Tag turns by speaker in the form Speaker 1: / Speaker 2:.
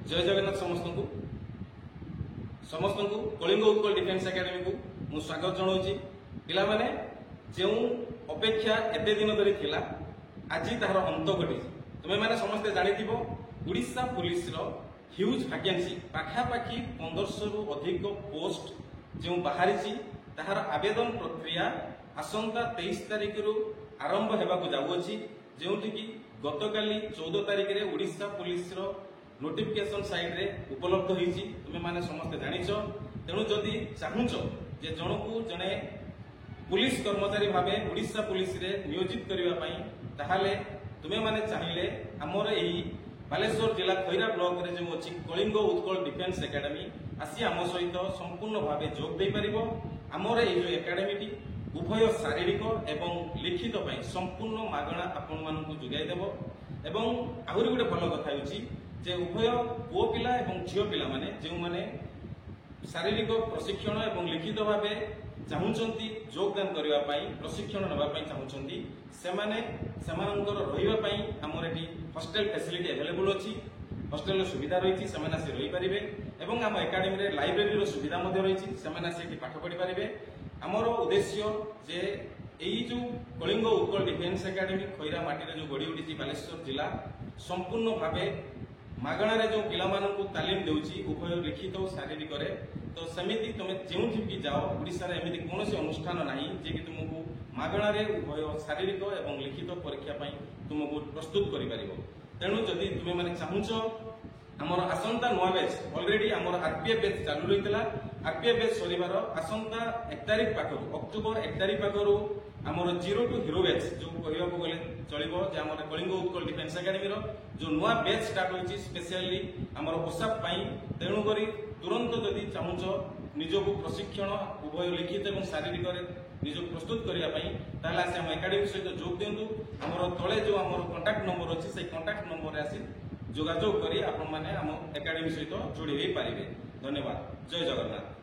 Speaker 1: जय जगन्नाथ समस्त को कलिंग उत्कल डिफेन्स एकेडमी को मु स्वागत जनाऊँगी। पिला माने जो अपेक्षा एते दिन धरी थिला आज तार अंत घटी। तुम्हें मैंने समस्ते जानिथिबो ओडिशा पुलिस रो ह्यूज वैकेंसी पाखापाखि 1500 रु अधिक पोस्ट जो बाहरी ताहार आवेदन प्रक्रिया आसंता 23 तारिख रु आरंभ हेबाकु जाउछि, जेउठी कि गतकाली 14 तारिख रे ओडिशा पुलिस रो नोटिफिकेशन साइट रे उपलब्ध होईछि। तुमे माने समस्ते जानिछ। तेणु जदि चाहुछ जे जनकु जने पुलिस कर्मचारी भावे ओडिशा पुलिस रे नियोजित करिवा पई ताहाले तुमे माने चाहिए हमर एही बालेश्वर जिला खैरा ब्लॉक रे जो अछि कलिंग उत्कल डिफेन्स एकेडमी आसी आम सहित संपूर्ण भावे जोग दे परिबो। हमर एही जो एकेडमी उभय शारीरिक एवं लिखित पई संपूर्ण मागणा आपण मानकु जुगाई देबो। एवं आहुरी गोटे भल कथा होछि जे उभय पुओ पिला एवं झियो पिला माने जो माने शारीरिक प्रशिक्षण एवं लिखित भावे चाहूचंती योगदान करबा पई प्रशिक्षण नबा पई चाहूचंती सेमाने सेमानकर रहिबा पई हमर एठी हॉस्टल फैसिलिटी अवेलेबल अछि। हॉस्टल सुविधा रहिछि, सेमाने से रहि परिबे एवं हम एकेडमी रे लाइब्रेरी रो सुविधा मध्ये रहिछि, सेमाने से एठी पाठ पढि परिबे। हमर उद्देश्य जे एई जो कलिंग उत्कल डिफेन्स एकेडमी खैरा माटी रे जो गड़ी उठिछि बालेश्वर जिला संपूर्ण भावे मागणारे जो पिला मानकु तालीम देउछि उभय लिखित और शारीरिक रे। तो सेमिति तुमे जेउठी भी जाओ ओडिसा रे एमिति कोनोसी अनुष्ठान नाही जे कि तुमको मागणारे उभय शारीरिक एवं लिखित परीक्षा पई तुमको प्रस्तुत करि परिबो। तेणु जदि तुमे माने चाहुछ हमर आसंता नवा बैच ऑलरेडी हमर आरपीएफ बैच चालू रहितला। आरपीएफ बैच सरिबार आसंता 1 तारिख पाखरु अक्टोबर 1 तारिख पाखरु हमर जीरो टू हीरो बैच जो कहबा को गले चलिबो जे हमर कलिंग उत्कल डिफेन्स एकेडमी रो जो नवा बैच स्टार्ट होइछि स्पेशली हमर ओसाप पई। तेणु करी तुरंत जदि चाहुछ निजको प्रशिक्षण उभय लिखित एवं शारीरिक रे निजको प्रस्तुत करिया पई ताला से हम एकेडमी सहित जोग देंतु। हमर तळे जो हमर कांटेक्ट नंबर अछि से कांटेक्ट नंबर रे आसी जोगाजोग करी आपण माने हम एकेडमी सहित जोड़ी होई पारिबे। धन्यवाद। जय जगन्नाथ।